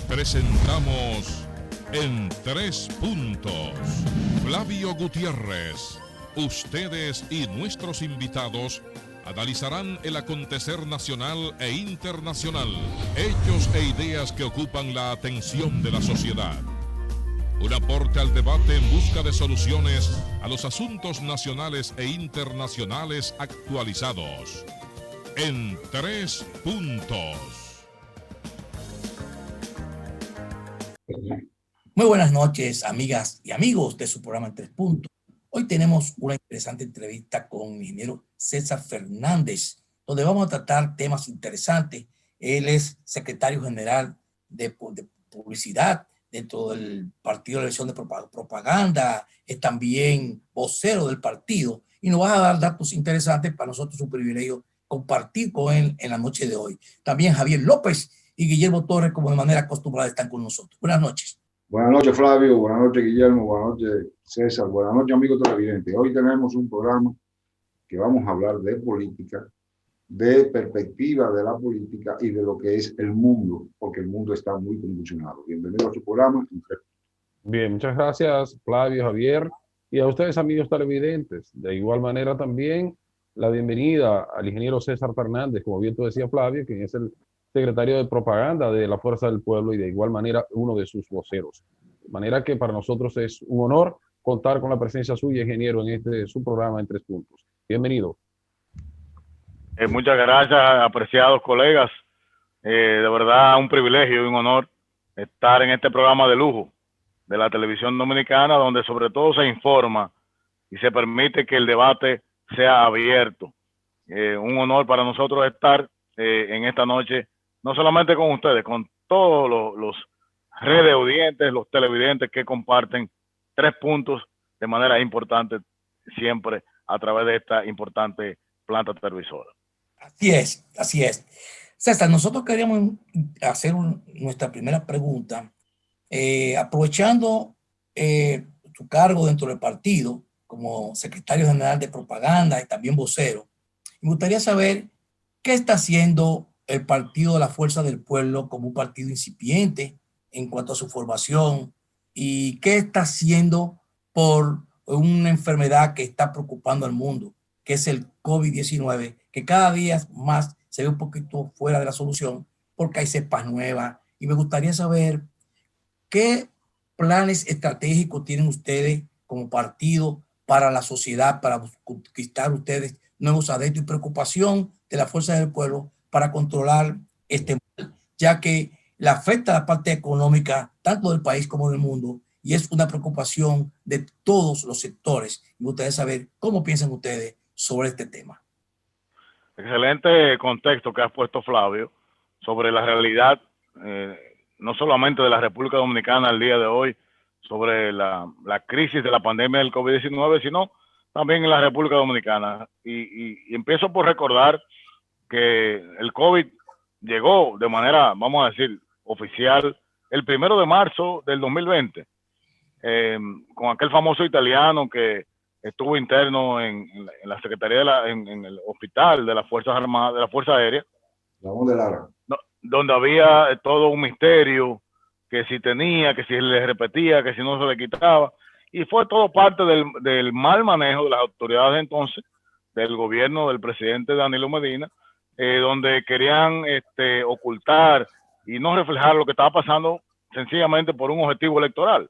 Presentamos En Tres Puntos. Flavio Gutiérrez. Ustedes y nuestros invitados analizarán el acontecer nacional e internacional, hechos e ideas que ocupan la atención de la sociedad. Un aporte al debate en busca de soluciones a los asuntos nacionales e internacionales actualizados. En Tres Puntos. Muy buenas noches, amigas y amigos de su programa En Tres Puntos. Hoy tenemos una interesante entrevista con el ingeniero César Fernández, donde vamos a tratar temas interesantes. Él es secretario general de publicidad dentro del Partido de la Elección de Propaganda, es también vocero del partido y nos va a dar datos interesantes. Para nosotros es un privilegio compartir con él en la noche de hoy. También Javier López y Guillermo Torres, como de manera acostumbrada, están con nosotros. Buenas noches. Buenas noches, Flavio. Buenas noches, Guillermo. Buenas noches, César. Buenas noches, amigos televidentes. Hoy tenemos un programa que vamos a hablar de política, de perspectiva de la política y de lo que es el mundo, porque el mundo está muy convulsionado. Bienvenido a su programa. Bien, muchas gracias, Flavio, Javier, y a ustedes, amigos televidentes. De igual manera también la bienvenida al ingeniero César Fernández, como bien tú decías, Flavio, quien es el secretario de propaganda de la Fuerza del Pueblo y de igual manera uno de sus voceros. De manera que para nosotros es un honor contar con la presencia suya, ingeniero, en su programa En Tres Puntos. Bienvenido. Muchas gracias, apreciados colegas. De verdad, un privilegio y un honor estar en este programa de lujo de la televisión dominicana, donde sobre todo se informa y se permite que el debate sea abierto. Un honor para nosotros estar en esta noche, no solamente con ustedes, con todos los redes audientes, los televidentes que comparten Tres Puntos de manera importante siempre a través de esta importante planta televisora. Así es, así es. César, nosotros queríamos hacer nuestra primera pregunta, aprovechando su cargo dentro del partido como secretario general de propaganda y también vocero. Me gustaría saber qué está haciendo el Partido de la Fuerza del Pueblo como un partido incipiente en cuanto a su formación y qué está haciendo por una enfermedad que está preocupando al mundo, que es el COVID-19, que cada día más se ve un poquito fuera de la solución porque hay cepas nuevas. Y me gustaría saber qué planes estratégicos tienen ustedes como partido para la sociedad, para conquistar ustedes nuevos adeptos y preocupación de la Fuerza del Pueblo para controlar este mal, ya que le afecta la parte económica tanto del país como del mundo y es una preocupación de todos los sectores. Me gustaría saber cómo piensan ustedes sobre este tema. Excelente contexto que has puesto, Flavio, sobre la realidad, no solamente de la República Dominicana al día de hoy, sobre la crisis de la pandemia del COVID-19, sino también en la República Dominicana. Y empiezo por recordar que el COVID llegó de manera, vamos a decir, oficial el 1 de marzo del 2020, con aquel famoso italiano que estuvo interno en la Secretaría en el hospital de las Fuerzas Armadas, de la Fuerza Aérea, donde había todo un misterio, que si tenía, que si le repetía, que si no se le quitaba, y fue todo parte del mal manejo de las autoridades de entonces, del gobierno del presidente Danilo Medina, donde querían ocultar y no reflejar lo que estaba pasando sencillamente por un objetivo electoral.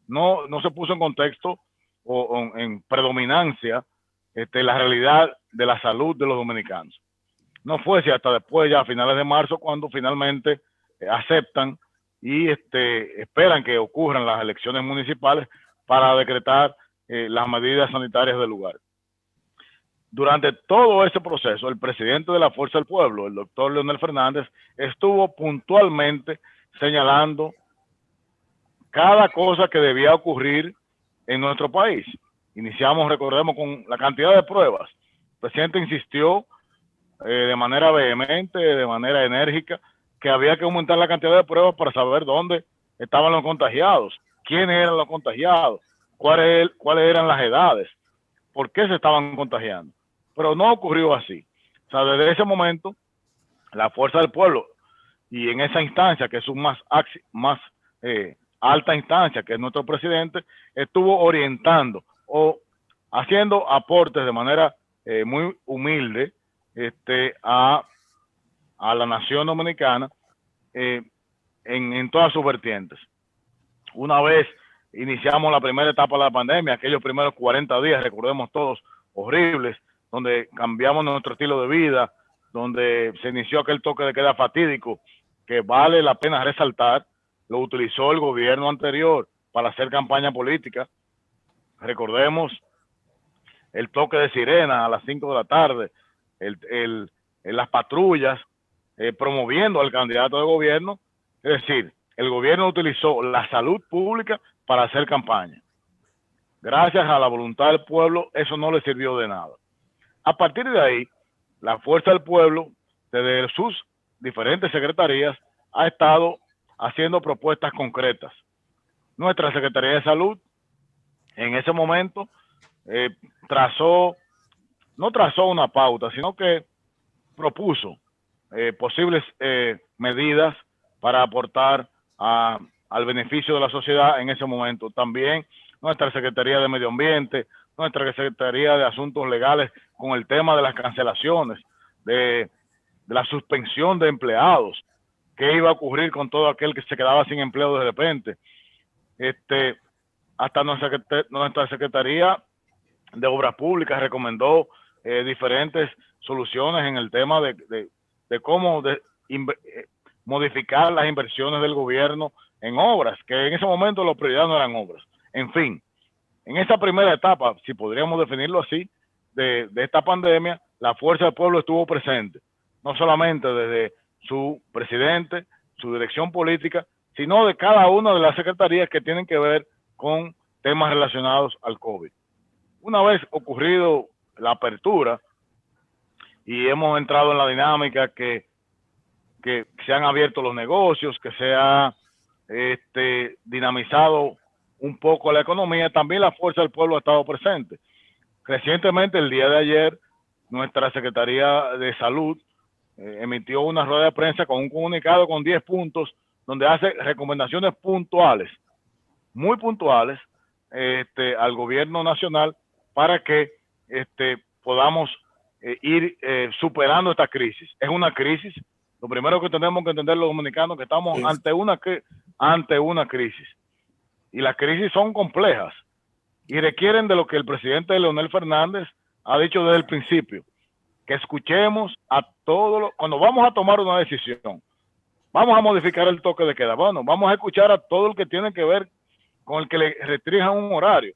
No se puso en contexto o en predominancia la realidad de la salud de los dominicanos. No fue si hasta después, ya a finales de marzo, cuando finalmente aceptan y esperan que ocurran las elecciones municipales para decretar las medidas sanitarias del lugar. Durante todo ese proceso, el presidente de la Fuerza del Pueblo, el doctor Leonel Fernández, estuvo puntualmente señalando cada cosa que debía ocurrir en nuestro país. Iniciamos, recordemos, con la cantidad de pruebas. El presidente insistió de manera vehemente, de manera enérgica, que había que aumentar la cantidad de pruebas para saber dónde estaban los contagiados, quiénes eran los contagiados, cuáles eran las edades, por qué se estaban contagiando. Pero no ocurrió así. O sea, desde ese momento, la Fuerza del Pueblo, y en esa instancia, que es su más alta instancia, que es nuestro presidente, estuvo orientando o haciendo aportes de manera muy humilde a la nación dominicana en todas sus vertientes. Una vez iniciamos la primera etapa de la pandemia, aquellos primeros 40 días, recordemos todos, horribles, donde cambiamos nuestro estilo de vida, donde se inició aquel toque de queda fatídico, que vale la pena resaltar, lo utilizó el gobierno anterior para hacer campaña política. Recordemos el toque de sirena a las 5 de la tarde, las patrullas promoviendo al candidato de gobierno. Es decir, el gobierno utilizó la salud pública para hacer campaña. Gracias a la voluntad del pueblo, eso no le sirvió de nada. A partir de ahí, la Fuerza del Pueblo, desde sus diferentes secretarías, ha estado haciendo propuestas concretas. Nuestra Secretaría de Salud, en ese momento, no trazó una pauta, sino que propuso posibles medidas para aportar al beneficio de la sociedad en ese momento. También nuestra Secretaría de Medio Ambiente, nuestra Secretaría de Asuntos Legales, con el tema de las cancelaciones, de la suspensión de empleados, qué iba a ocurrir con todo aquel que se quedaba sin empleo de repente. Hasta nuestra Secretaría de Obras Públicas recomendó diferentes soluciones en el tema de cómo modificar las inversiones del gobierno en obras, que en ese momento la prioridad no eran obras. En fin, en esta primera etapa, si podríamos definirlo así, de esta pandemia, la Fuerza del Pueblo estuvo presente, no solamente desde su presidente, su dirección política, sino de cada una de las secretarías que tienen que ver con temas relacionados al COVID. Una vez ocurrido la apertura y hemos entrado en la dinámica que se han abierto los negocios, que se ha dinamizado un poco la economía, también la Fuerza del Pueblo ha estado presente. Recientemente, el día de ayer, nuestra Secretaría de Salud emitió una rueda de prensa con un comunicado con 10 puntos, donde hace recomendaciones puntuales, muy puntuales, al gobierno nacional para que podamos ir superando esta crisis. Es una crisis. Lo primero que tenemos que entender los dominicanos, que estamos ante una crisis. Y las crisis son complejas y requieren de lo que el presidente Leonel Fernández ha dicho desde el principio, que escuchemos a todos, cuando vamos a tomar una decisión, vamos a modificar el toque de queda, bueno, vamos a escuchar a todo el que tiene que ver con el que le restrinjan un horario,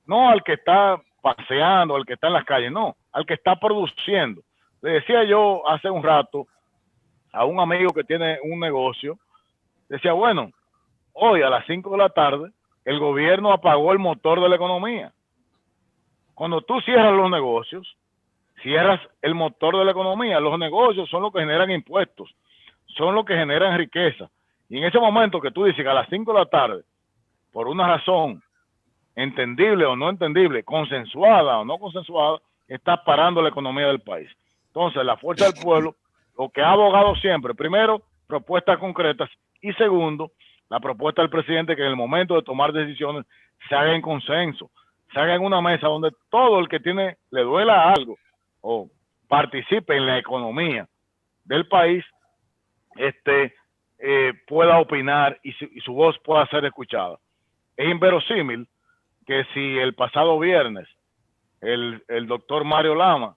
no al que está paseando, al que está en las calles, no, al que está produciendo. Le decía yo hace un rato a un amigo que tiene un negocio, decía, bueno, hoy a las 5 de la tarde el gobierno apagó el motor de la economía. Cuando tú cierras los negocios, cierras el motor de la economía. Los negocios son los que generan impuestos, son los que generan riqueza. Y en ese momento que tú dices que a las 5 de la tarde, por una razón entendible o no entendible, consensuada o no consensuada, estás parando la economía del país. Entonces, la Fuerza del Pueblo, lo que ha abogado siempre, primero, propuestas concretas, y segundo, la propuesta del presidente que en el momento de tomar decisiones se haga en consenso, se haga en una mesa donde todo el que le duela algo o participe en la economía del país, pueda opinar y su voz pueda ser escuchada. Es inverosímil que si el pasado viernes el doctor Mario Lama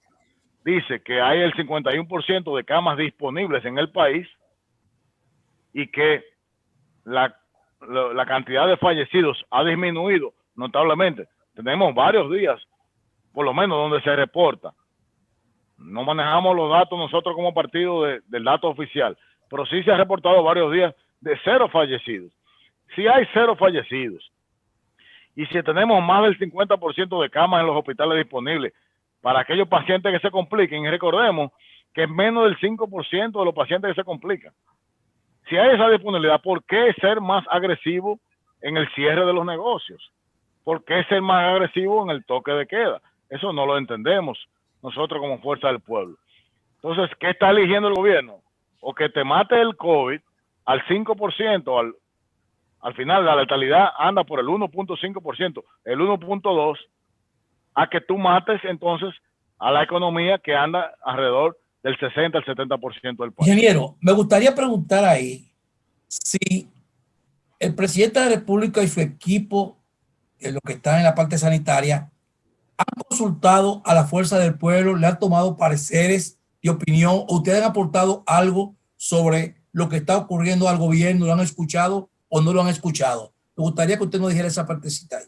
dice que hay el 51% de camas disponibles en el país y que la cantidad de fallecidos ha disminuido notablemente. Tenemos varios días, por lo menos, donde se reporta. No manejamos los datos nosotros como partido del dato oficial, pero sí se ha reportado varios días de 0 fallecidos. Si hay 0 fallecidos y si tenemos más del 50% de camas en los hospitales disponibles para aquellos pacientes que se compliquen, y recordemos que es menos del 5% de los pacientes que se complican. Si hay esa disponibilidad, ¿por qué ser más agresivo en el cierre de los negocios? ¿Por qué ser más agresivo en el toque de queda? Eso no lo entendemos nosotros como Fuerza del Pueblo. Entonces, ¿qué está eligiendo el gobierno? o que te mate el COVID al 5%, al final la letalidad anda por el 1.5%, el 1.2%, a que tú mates entonces a la economía que anda alrededor del 60 al 70% del país. Ingeniero, me gustaría preguntar ahí si el presidente de la República y su equipo, los que están en la parte sanitaria, han consultado a la fuerza del pueblo, le han tomado pareceres y opinión, o ustedes han aportado algo sobre lo que está ocurriendo al gobierno, ¿lo han escuchado o no lo han escuchado? Me gustaría que usted nos dijera esa partecita ahí.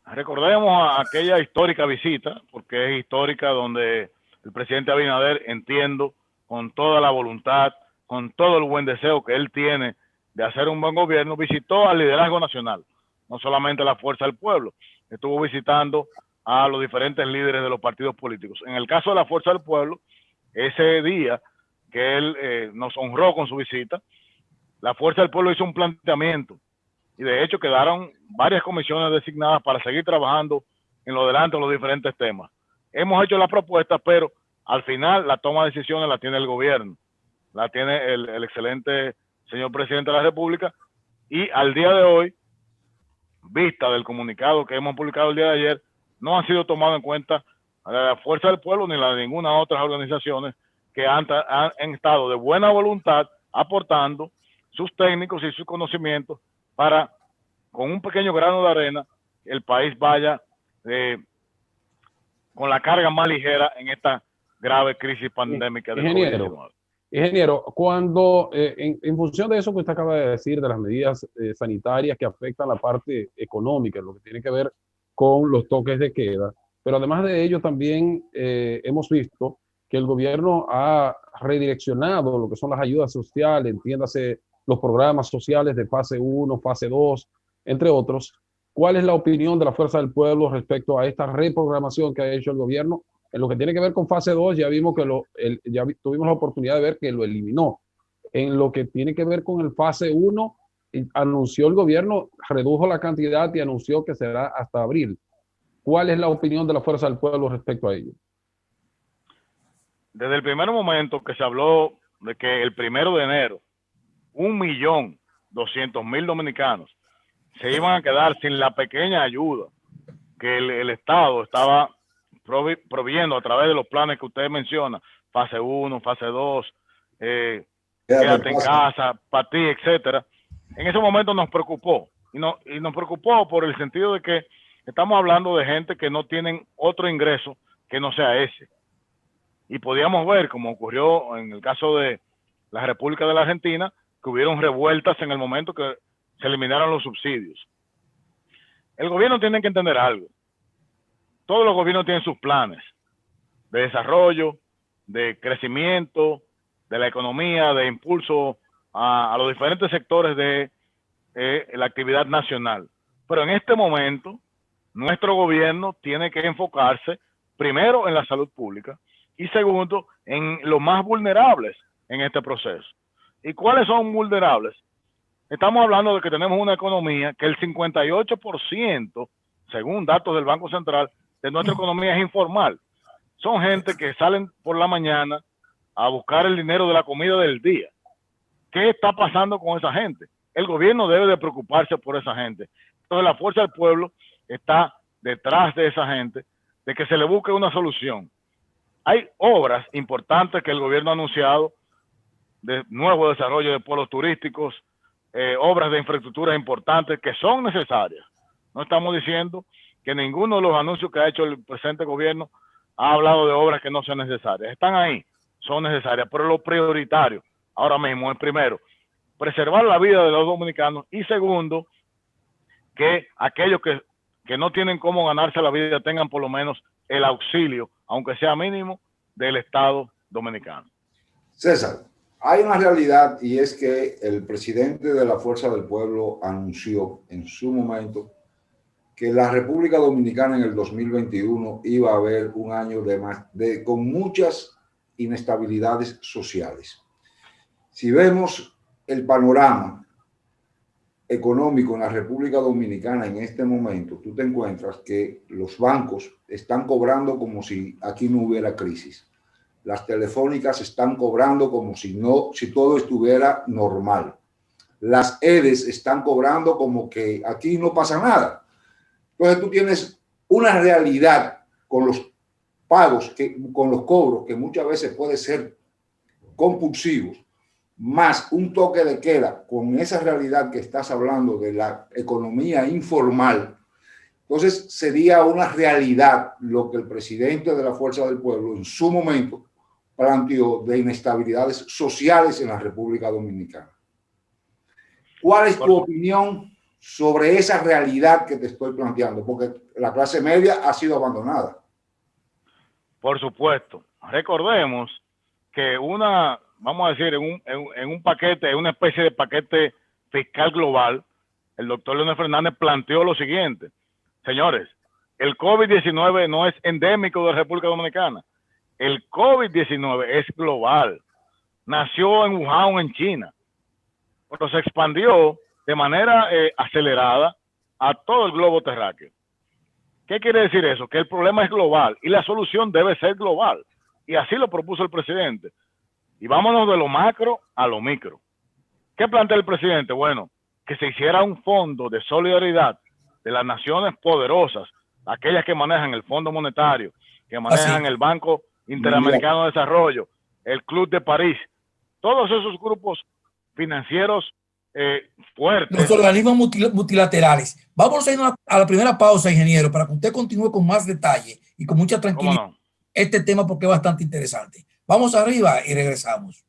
Recordemos aquella histórica visita, porque es histórica, donde el presidente Abinader, entiendo, con toda la voluntad, con todo el buen deseo que él tiene de hacer un buen gobierno, visitó al liderazgo nacional, no solamente a la fuerza del pueblo, estuvo visitando a los diferentes líderes de los partidos políticos. En el caso de la fuerza del pueblo, ese día que él nos honró con su visita, la fuerza del pueblo hizo un planteamiento y de hecho quedaron varias comisiones designadas para seguir trabajando en lo delante de los diferentes temas. Hemos hecho la propuesta, pero al final la toma de decisiones la tiene el gobierno, la tiene el excelente señor presidente de la República, y al día de hoy, vista del comunicado que hemos publicado el día de ayer, no han sido tomados en cuenta la fuerza del pueblo ni la de ninguna otras organizaciones que han estado de buena voluntad aportando sus técnicos y sus conocimientos para, con un pequeño grano de arena, el país vaya con la carga más ligera en esta grave crisis pandémica del COVID-19. Ingeniero, cuando en función de eso que usted acaba de decir, de las medidas sanitarias que afectan la parte económica, lo que tiene que ver con los toques de queda, pero además de ello también hemos visto que el gobierno ha redireccionado lo que son las ayudas sociales, entiéndase los programas sociales de fase 1, fase 2, entre otros. ¿Cuál es la opinión de la Fuerza del Pueblo respecto a esta reprogramación que ha hecho el gobierno? En lo que tiene que ver con fase 2, ya vimos que tuvimos la oportunidad de ver que lo eliminó. En lo que tiene que ver con el fase 1, anunció el gobierno, redujo la cantidad y anunció que será hasta abril. ¿Cuál es la opinión de la Fuerza del Pueblo respecto a ello? Desde el primer momento que se habló de que el 1 de enero 1.200.000 dominicanos se iban a quedar sin la pequeña ayuda que el Estado estaba proviendo a través de los planes que usted menciona, fase 1, fase 2, quédate en casa, para ti, etcétera. En ese momento nos preocupó, y nos preocupó por el sentido de que estamos hablando de gente que no tienen otro ingreso que no sea ese. Y podíamos ver, como ocurrió en el caso de la República de la Argentina, que hubieron revueltas en el momento que se eliminaron los subsidios. El gobierno tiene que entender algo. Todos los gobiernos tienen sus planes de desarrollo, de crecimiento, de la economía, de impulso a los diferentes sectores de la actividad nacional. Pero en este momento, nuestro gobierno tiene que enfocarse primero en la salud pública y segundo en los más vulnerables en este proceso. ¿Y cuáles son vulnerables? Estamos hablando de que tenemos una economía que el 58%, según datos del Banco Central, de nuestra economía es informal. Son gente que salen por la mañana a buscar el dinero de la comida del día. ¿Qué está pasando con esa gente? El gobierno debe de preocuparse por esa gente. Entonces la Fuerza del Pueblo está detrás de esa gente, de que se le busque una solución. Hay obras importantes que el gobierno ha anunciado de nuevo desarrollo de pueblos turísticos, obras de infraestructura importantes que son necesarias. No estamos diciendo que ninguno de los anuncios que ha hecho el presente gobierno ha hablado de obras que no sean necesarias. Están ahí, son necesarias, pero lo prioritario ahora mismo es, primero, preservar la vida de los dominicanos y segundo, que aquellos que no tienen cómo ganarse la vida tengan por lo menos el auxilio, aunque sea mínimo, del Estado dominicano. César, hay una realidad y es que el presidente de la Fuerza del Pueblo anunció en su momento que la República Dominicana en el 2021 iba a haber un año con muchas inestabilidades sociales. Si vemos el panorama económico en la República Dominicana en este momento, tú te encuentras que los bancos están cobrando como si aquí no hubiera crisis. Las telefónicas están cobrando como si todo estuviera normal. Las EDES están cobrando como que aquí no pasa nada. Entonces tú tienes una realidad con los pagos, con los cobros, que muchas veces puede ser compulsivos, más un toque de queda con esa realidad que estás hablando de la economía informal. Entonces sería una realidad lo que el presidente de la Fuerza del Pueblo en su momento planteó de inestabilidades sociales en la República Dominicana. ¿Cuál es tu opinión sobre esa realidad que te estoy planteando? Porque la clase media ha sido abandonada. Por supuesto. Recordemos que vamos a decir, en un paquete, en una especie de paquete fiscal global, el doctor Leonel Fernández planteó lo siguiente. Señores, el COVID-19 no es endémico de la República Dominicana. El COVID-19 es global. Nació en Wuhan, en China, pero se expandió de manera acelerada a todo el globo terráqueo. ¿Qué quiere decir eso? Que el problema es global y la solución debe ser global. Y así lo propuso el presidente. Y vámonos de lo macro a lo micro. ¿Qué plantea el presidente? Bueno, que se hiciera un fondo de solidaridad de las naciones poderosas, aquellas que manejan el Fondo Monetario, que manejan el Banco Interamericano de Desarrollo, el Club de París, todos esos grupos financieros fuertes. Los organismos multilaterales. Vamos a ir a la primera pausa, ingeniero, para que usted continúe con más detalle y con mucha tranquilidad este tema porque es bastante interesante. Vamos arriba y regresamos.